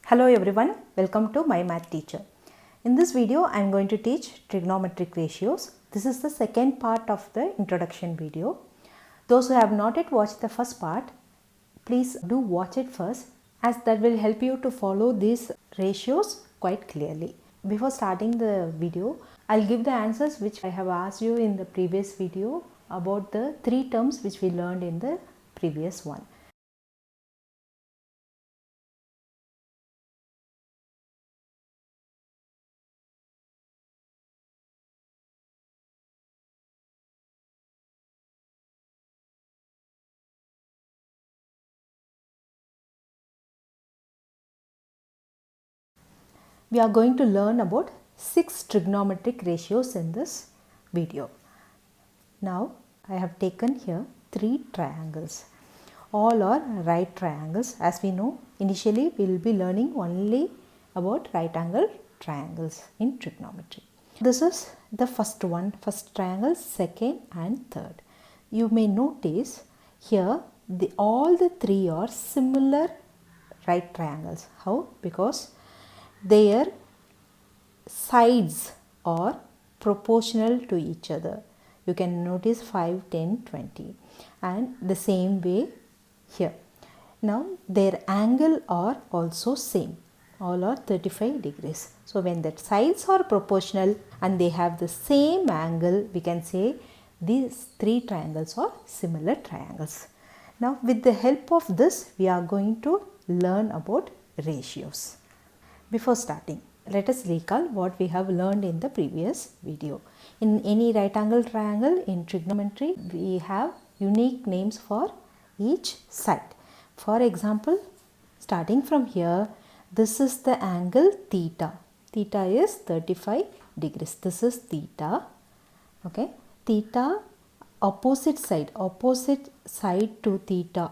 Hello everyone, welcome to My Math Teacher. In this video, I am going to teach trigonometric ratios. This is the second part of the introduction video. Those who have not yet watched the first part, please do watch it first, as that will help you to follow these ratios quite clearly. Before starting the video, I'll give the answers which I have asked you in the previous video about the three terms which we learned in the previous one. We are going to learn about 6 trigonometric ratios in this video. Now I have taken here 3 triangles. All are right triangles. As we know, initially we will be learning only about right angle triangles in trigonometry. This is the first one, first triangle, second and third. You may notice here all the 3 are similar right triangles. How? Because their sides are proportional to each other. You can notice 5, 10, 20 and the same way here. Now their angle are also same. All are 35 degrees. So when the sides are proportional and they have the same angle, we can say these 3 triangles are similar triangles. Now with the help of this, we are going to learn about ratios. Before starting, let us recall what we have learned in the previous video. In any right angle triangle in trigonometry, we have unique names for each side. For example, starting from here, this is the angle theta. Theta is 35 degrees. This is theta. Okay. Theta opposite side to theta,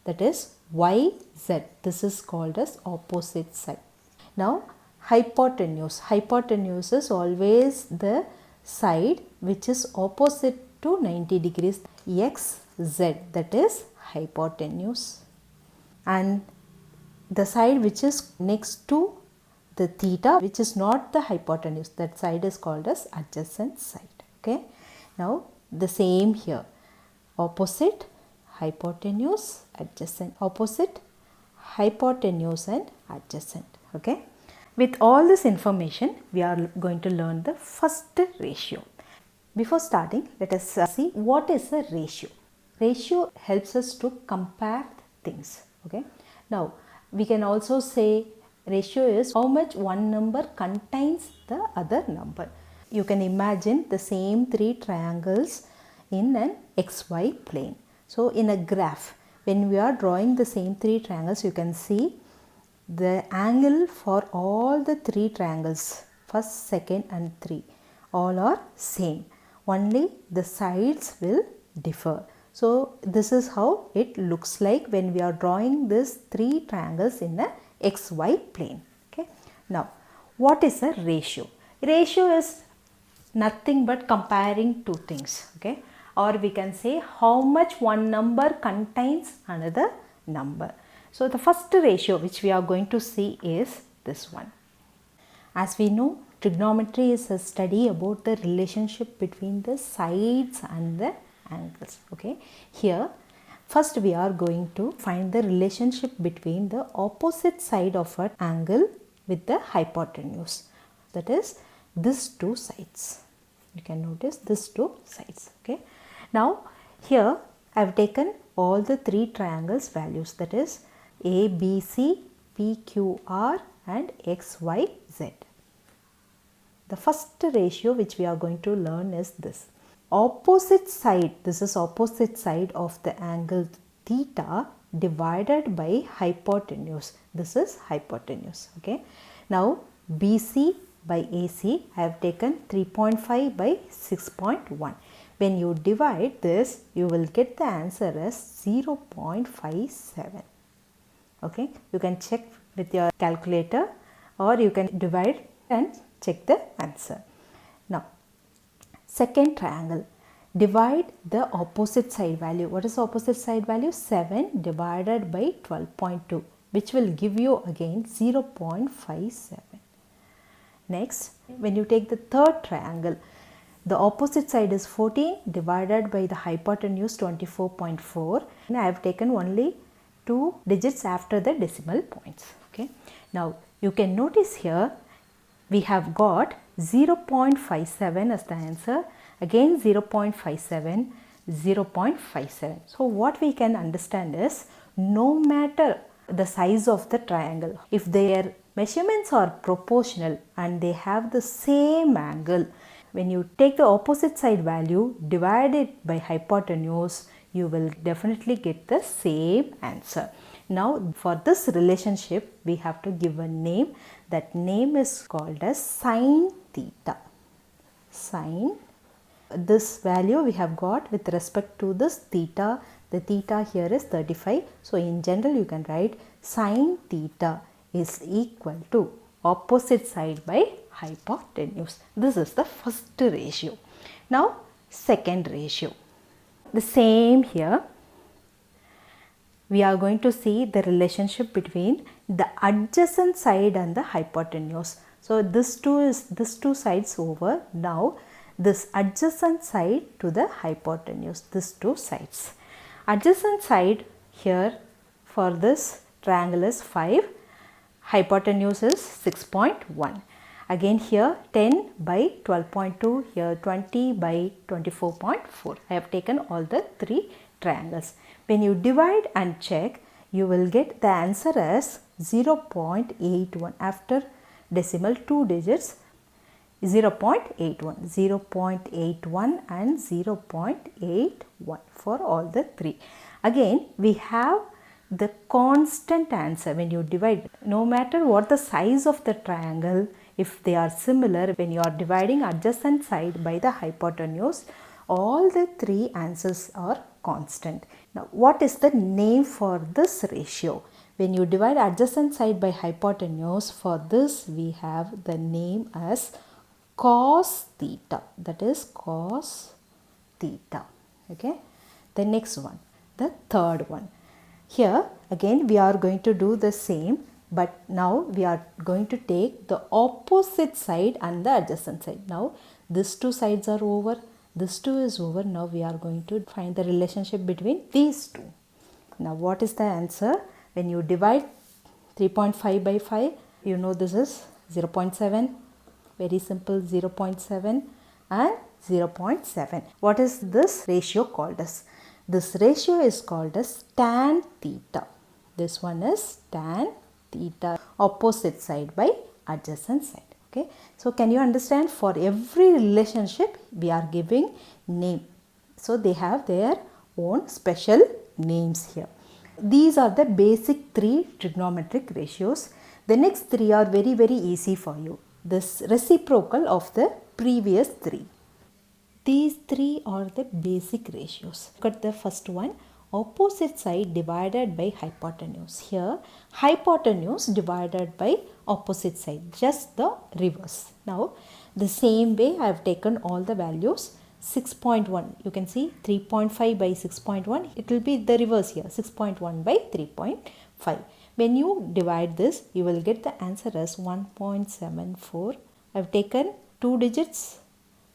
that is YZ. This is called as opposite side. Now hypotenuse. Hypotenuse is always the side which is opposite to 90 degrees. XZ, that is hypotenuse. And the side which is next to the theta, which is not the hypotenuse, that side is called as adjacent side. Okay. Now the same here. Opposite, hypotenuse, adjacent. Opposite, hypotenuse and adjacent. Okay. With all this information, we are going to learn the first ratio. Before starting, let us see what is a ratio. Ratio helps us to compare things. Okay. Now, we can also say ratio is how much one number contains the other number. You can imagine the same 3 triangles in an XY plane. So, in a graph, when we are drawing the same 3 triangles, you can see the angle for all the 3 triangles, first, second and 3, all are same. Only the sides will differ. So this is how it looks like when we are drawing these 3 triangles in a XY plane. Okay. Now what is a ratio? Ratio is nothing but comparing two things. Okay. Or we can say how much one number contains another number. So the first ratio which we are going to see is this one. As we know, trigonometry is a study about the relationship between the sides and the angles. Okay. Here, first we are going to find the relationship between the opposite side of an angle with the hypotenuse. That is these 2 sides. You can notice these 2 sides. Okay. Now here I have taken all the 3 triangles values, that is ABC, PQR and XYZ. The first ratio which we are going to learn is this. Opposite side, this is opposite side of the angle theta divided by hypotenuse. This is hypotenuse. Okay. Now BC by AC, I have taken 3.5 by 6.1. When you divide this, you will get the answer as 0.57. Okay, you can check with your calculator or you can divide and check the answer. Now, second triangle, divide the opposite side value. What is opposite side value? 7 divided by 12.2. which will give you again 0.57. Next, when you take the third triangle, the opposite side is 14 divided by the hypotenuse 24.4, and I have taken only 2 digits after the decimal points. Okay. Now you can notice here we have got 0.57 as the answer, again 0.57, 0.57. So what we can understand is, no matter the size of the triangle, if their measurements are proportional and they have the same angle, when you take the opposite side value, divide it by hypotenuse, you will definitely get the same answer. Now for this relationship we have to give a name. That name is called as sin theta. Sin, this value we have got with respect to this theta. The theta here is 35. So in general you can write sin theta is equal to opposite side by hypotenuse. This is the first ratio. Now second ratio. The same here. We are going to see the relationship between the adjacent side and the hypotenuse. So this two sides over. Now this adjacent side to the hypotenuse, these two sides. Adjacent side here for this triangle is 5, hypotenuse is 6.1. Again here 10 by 12.2, here 20 by 24.4. I have taken all the 3 triangles. When you divide and check, you will get the answer as 0.81 after decimal 2 digits. 0.81 and 0.81 for all the 3. Again we have the constant answer when you divide. No matter what the size of the triangle, if they are similar, when you are dividing adjacent side by the hypotenuse, all the 3 answers are constant. Now what is the name for this ratio? When you divide adjacent side by hypotenuse, for this we have the name as cos theta, that is cos theta. Okay. The next one, the third one. Here again we are going to do the same, but now we are going to take the opposite side and the adjacent side. Now these two sides are over, this 2 is over. Now we are going to find the relationship between these two. Now what is the answer? When you divide 3.5 by 5, you know this is 0.7. Very simple, 0.7 and 0.7. What is this ratio called as? This ratio is called as tan theta. This one is tan theta, opposite side by adjacent side. Okay. So can you understand, for every relationship we are giving name. So they have their own special names here. These are the basic 3 trigonometric ratios. The next 3 are very easy for you. This reciprocal of the previous 3. These 3 are the basic ratios. Look at the first one, opposite side divided by hypotenuse. Here hypotenuse divided by opposite side, just the reverse. Now the same way I have taken all the values. 6.1, you can see 3.5 by 6.1, it will be the reverse here, 6.1 by 3.5. When you divide this, you will get the answer as 1.74. I have taken 2 digits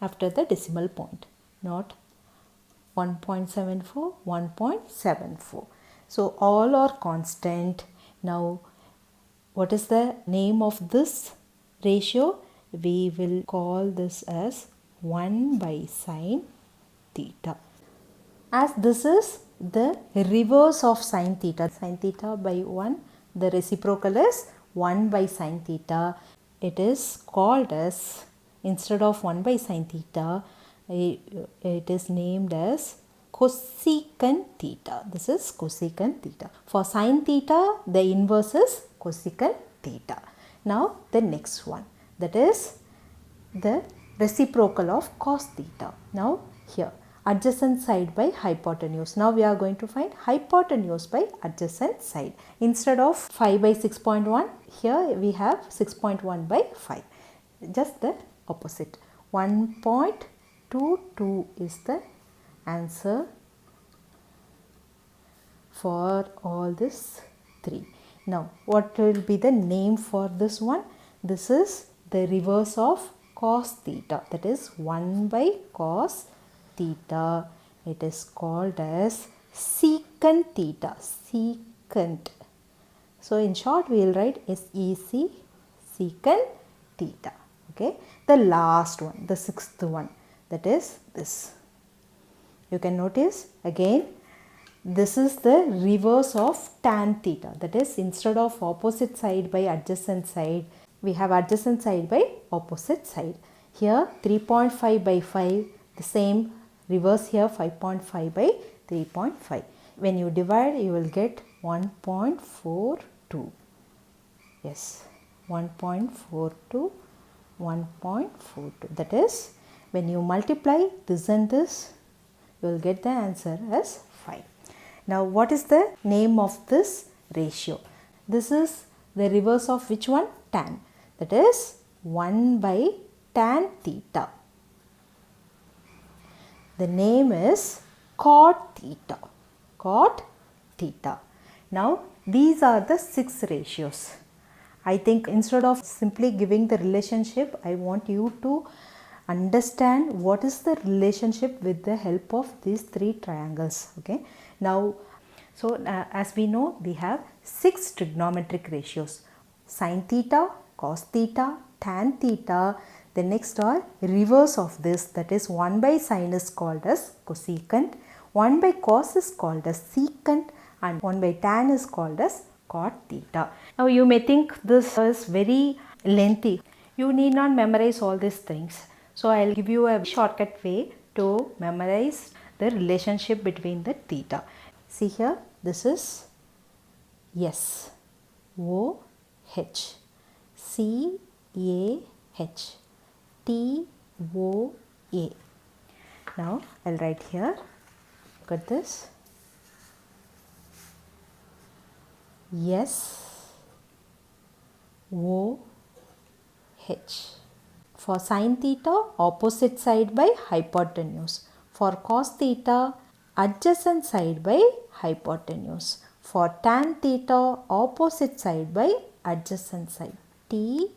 after the decimal point, not 1.74, 1.74. So all are constant. Now what is the name of this ratio? We will call this as 1 by sin theta. As this is the reverse of sin theta by 1, the reciprocal is 1 by sin theta. It is called as, instead of 1 by sin theta, it is named as cosecant theta. This is cosecant theta. For sin theta, the inverse is cosecant theta. Now the next one, that is the reciprocal of cos theta. Now here adjacent side by hypotenuse. Now we are going to find hypotenuse by adjacent side. Instead of 5 by 6.1, here we have 6.1 by 5. Just the opposite. 1.22 is the answer for all this 3. Now what will be the name for this one? This is the reverse of cos theta, that is 1 by cos theta. It is called as secant theta, secant. So in short we will write SEC, secant theta. Okay. The last one, the sixth one, that is this. You can notice again, this is the reverse of tan theta, that is instead of opposite side by adjacent side, we have adjacent side by opposite side. Here 3.5 by 5, the same reverse here 5.5 by 3.5. When you divide, you will get 1.42. Yes, 1.42, 1.42. That is, when you multiply this and this, you will get the answer as 5. Now what is the name of this ratio? This is the reverse of which one? Tan. That is 1 by tan theta. The name is cot theta. Cot theta. Now these are the 6 ratios. I think instead of simply giving the relationship, I want you to understand what is the relationship with the help of these 3 triangles. Okay. Now, so as we know, we have 6 trigonometric ratios: sin theta, cos theta, tan theta. The next are reverse of this, that is 1 by sin is called as cosecant, 1 by cos is called as secant, and 1 by tan is called as cot theta. Now you may think this is very lengthy. You need not memorize all these things. So I will give you a shortcut way to memorize the relationship between the theta. See here, this is S, O, H, C, A, H, T, O, A. Now I will write here, look at this, S, O, H. For sin theta, opposite side by hypotenuse. For cos theta, adjacent side by hypotenuse. For tan theta, opposite side by adjacent side. T,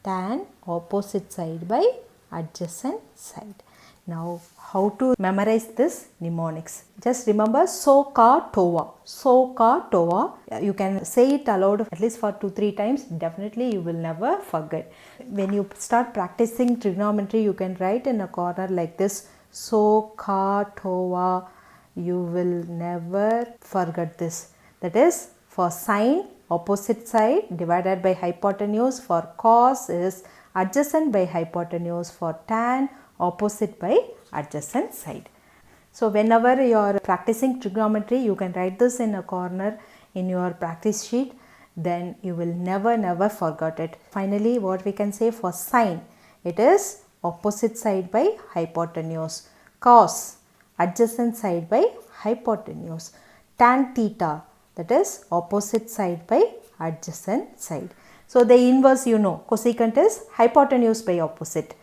tan, opposite side by adjacent side. Now how to memorize this mnemonics? Just remember so ka toa. So ka toa. You can say it aloud at least for 2-3 times. Definitely you will never forget. When you start practicing trigonometry, you can write in a corner like this. So ka toa. You will never forget this. That is, for sine, opposite side divided by hypotenuse. For cos is adjacent by hypotenuse. For tan, opposite by adjacent side. So whenever you are practicing trigonometry, you can write this in a corner in your practice sheet, then you will never forget it. Finally, what we can say for sine, it is opposite side by hypotenuse. Cos, adjacent side by hypotenuse. Tan theta, that is opposite side by adjacent side. So the inverse you know, cosecant is hypotenuse by opposite.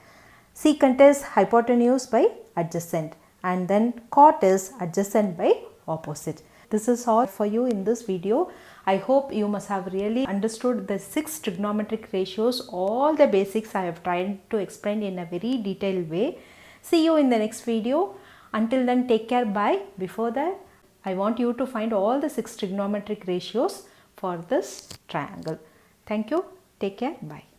Secant is hypotenuse by adjacent, and then cot is adjacent by opposite. This is all for you in this video. I hope you must have really understood the 6 trigonometric ratios. All the basics I have tried to explain in a very detailed way. See you in the next video. Until then, take care. Bye. Before that, I want you to find all the 6 trigonometric ratios for this triangle. Thank you. Take care. Bye.